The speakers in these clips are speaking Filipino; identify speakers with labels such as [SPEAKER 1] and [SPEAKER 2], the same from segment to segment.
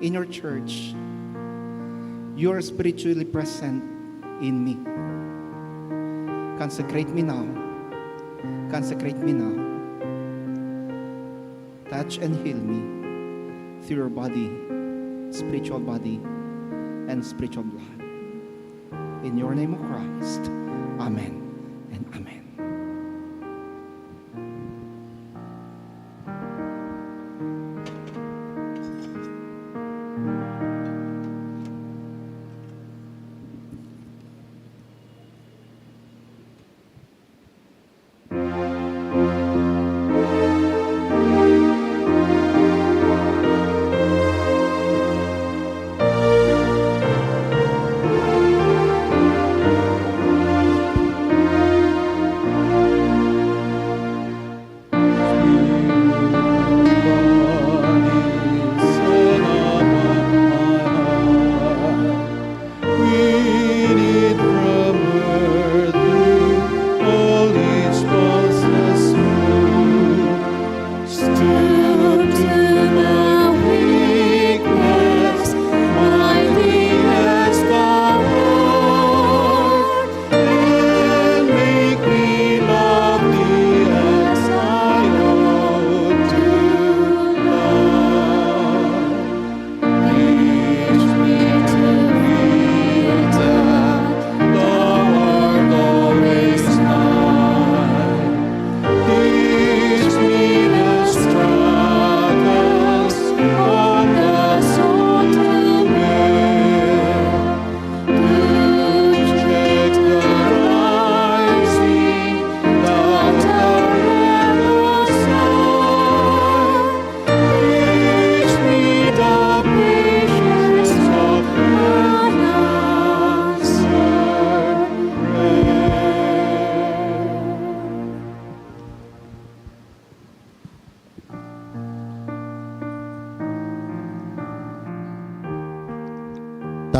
[SPEAKER 1] in your church, you are spiritually present in me. Consecrate me now. Consecrate me now. Touch and heal me through your body, spiritual body, and spiritual blood. In your name, O Christ. Amen and amen.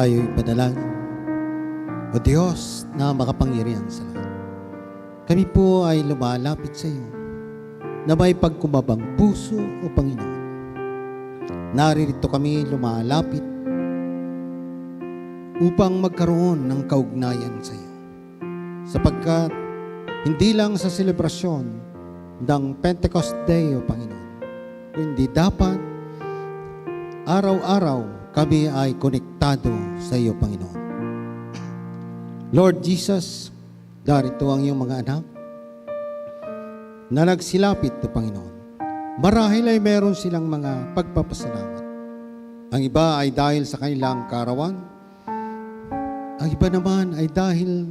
[SPEAKER 2] Tayo'y panalangin. O Diyos na makapangyarihan sa lahat, kami po ay lumalapit sa iyo na may pagkumabang puso o Panginoon. Naririto kami lumalapit upang magkaroon ng kaugnayan sa iyo. Sapagkat hindi lang sa selebrasyon ng Pentecost Day o Panginoon, kundi dapat araw-araw kami ay konektado sa iyo, Panginoon. Lord Jesus, darito ang iyong mga anak na nagsilapit to Panginoon. Marahil ay meron silang mga pagpapasalamat. Ang iba ay dahil sa kanilang kaarawan. Ang iba naman ay dahil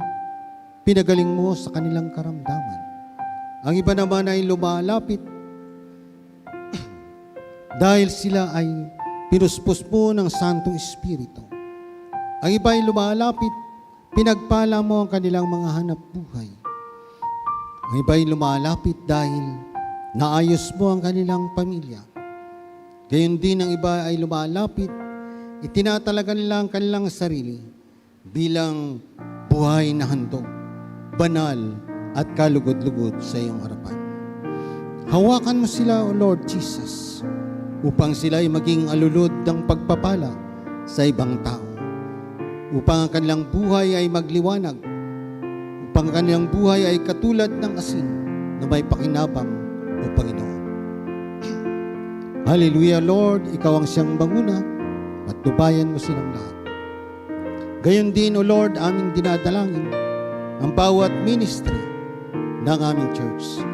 [SPEAKER 2] pinagaling mo sa kanilang karamdaman. Ang iba naman ay lumalapit dahil sila ay pinuspos mo ng Santong Espiritu. Ang iba ay lumalapit, pinagpala mo ang kanilang mga hanap buhay. Ang iba ay lumalapit dahil naayos mo ang kanilang pamilya. Gayon din ang iba ay lumalapit, itinatalaga nila ang kanilang sarili bilang buhay na handog, banal at kalugod-lugod sa iyong harapan. Hawakan mo sila, O Lord Jesus, upang sila ay maging alulod ng pagpapala sa ibang tao, upang ang kanilang buhay ay magliwanag, upang ang kanilang buhay ay katulad ng asin na may pakinabang, O Panginoon. Hallelujah, Lord, Ikaw ang siyang banguna, patnubayan mo silang lahat. Gayon din, O Lord, aming dinadalangin ang bawat ministry ng aming church,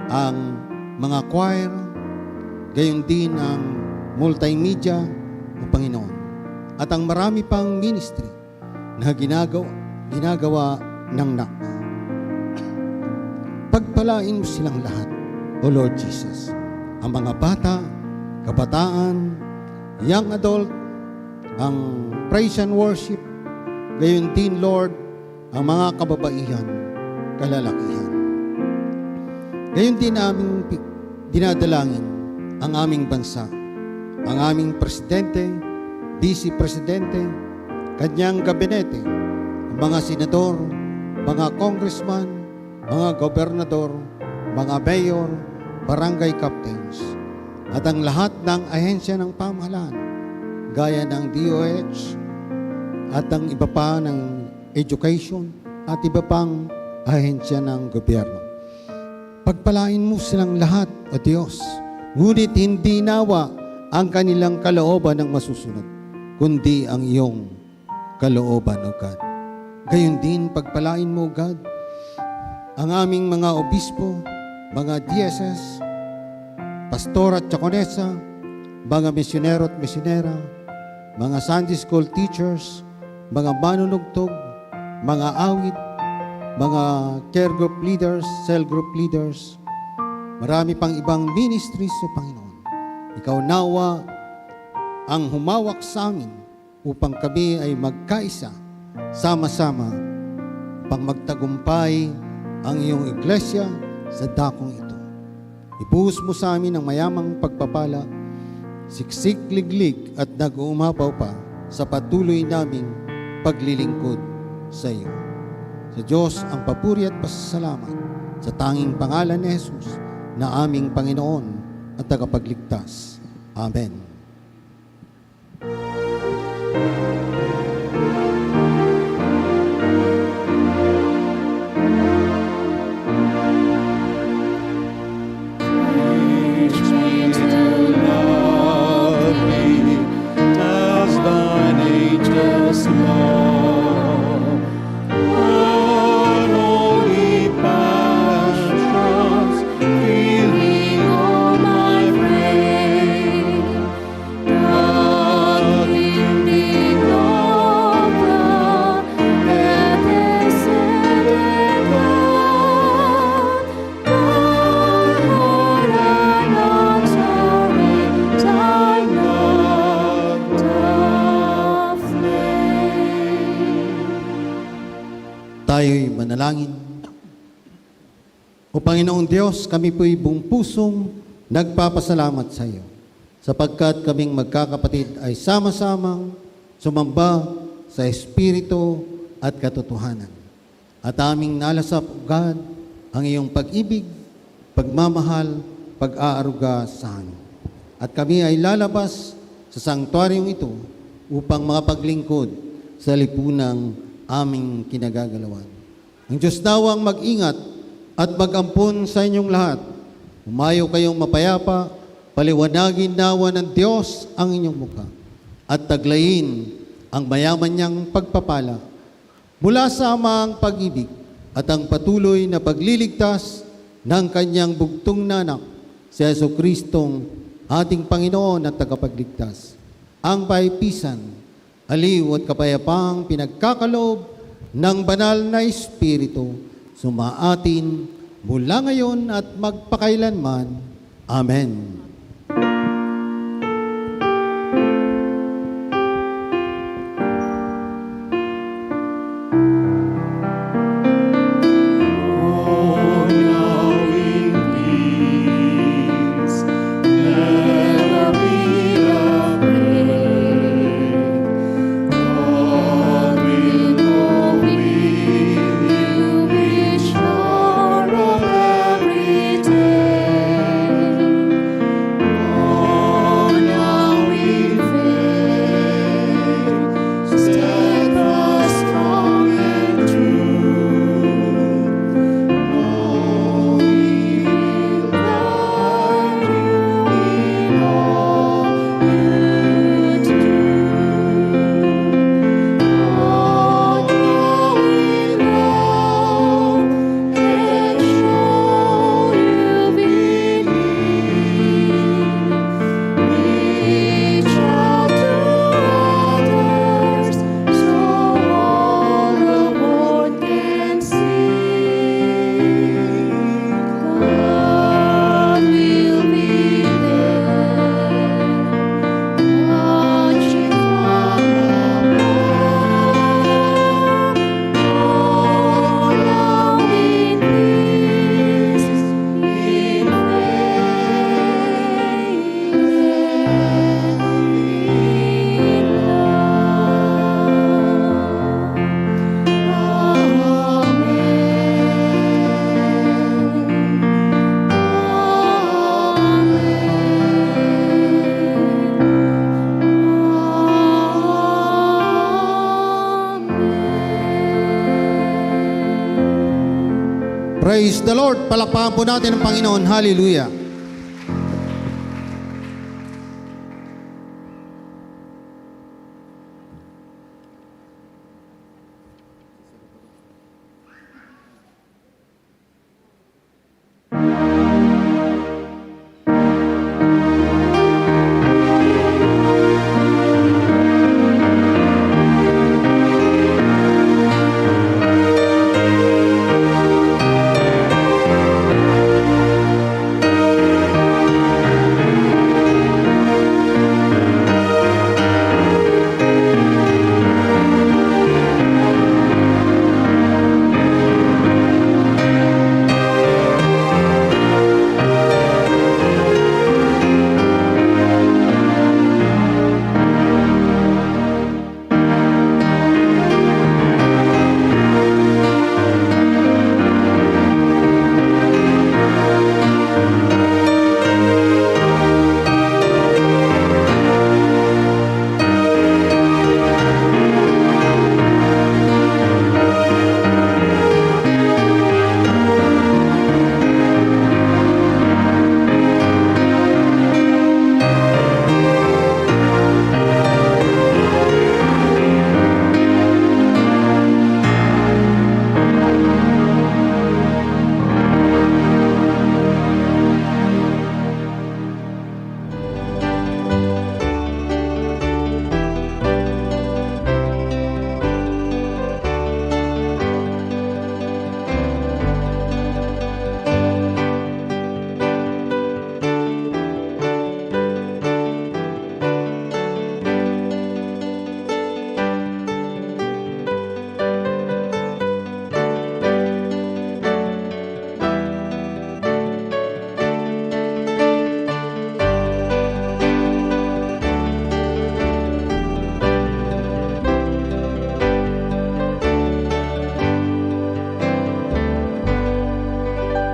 [SPEAKER 2] ang mga choir, gayon din ang multimedia, O Panginoon, at ang marami pang ministry na ginagawa ng NACMA. Pagpalain mo silang lahat, O Lord Jesus, ang mga bata, kabataan, young adult, ang praise and worship, gayon din, Lord, ang mga kababaihan, kalalakihan. Gayon din aming dinadalangin ang aming bansa, ang aming presidente, vice-presidente, kanyang gabinete, ang mga senador, mga congressman, mga gobernador, mga mayor, barangay captains, at ang lahat ng ahensya ng pamahalaan gaya ng DOH at ang iba pa ng education at iba pang ahensya ng gobyerno. Pagpalain mo silang lahat, O Diyos, ngunit hindi nawa ang kanilang kalooban ng masusunod, kundi ang iyong kalooban, O God. Gayon din, pagpalain mo, God, ang aming mga obispo, mga DSS, pastor at chakonesa, mga misyonero at misyonera, mga Sunday school teachers, mga manunugtog, mga awit, mga care group leaders, cell group leaders, marami pang ibang ministries sa Panginoon. Ikaw nawa ang humawak sa amin upang kami ay magkaisa, sama-sama, upang magtagumpay ang iyong iglesia sa dakong ito. Ibuhos mo sa amin ang mayamang pagpapala, siksik, liglig at nag-uumapaw pa sa patuloy naming paglilingkod sa iyo. Sa Diyos ang papuri at pasasalamat sa tanging pangalan ni Jesus na aming Panginoon at tagapagligtas. Amen. Tayo'y manalangin. O Panginoong Diyos, kami po'y buong pusong nagpapasalamat sa iyo, sapagkat kaming magkakapatid ay sama-samang sumamba sa Espiritu at katotohanan. At aming nalasap, O God, ang iyong pag-ibig, pagmamahal, pag-aaruga sa amin. At kami ay lalabas sa sanktuaryong ito upang makapaglingkod sa lipunang aming kinagagalawan. Ang Diyos nawang mag-ingat at mag-ampon sa inyong lahat. Umayo kayong mapayapa, paliwanagin nawa ng Diyos ang inyong mukha at taglayin ang mayaman niyang pagpapala mula sa amang pag-ibig at ang patuloy na pagliligtas ng kanyang bugtong na anak, si Jesucristong ating Panginoon at tagapagligtas. Ang paipisan, aliw at kapayapaang pinagkakaloob ng banal na Espiritu sumaatin mula ngayon at magpakailanman. Amen. Praise the Lord. Palakpakan po natin ang Panginoon. Hallelujah.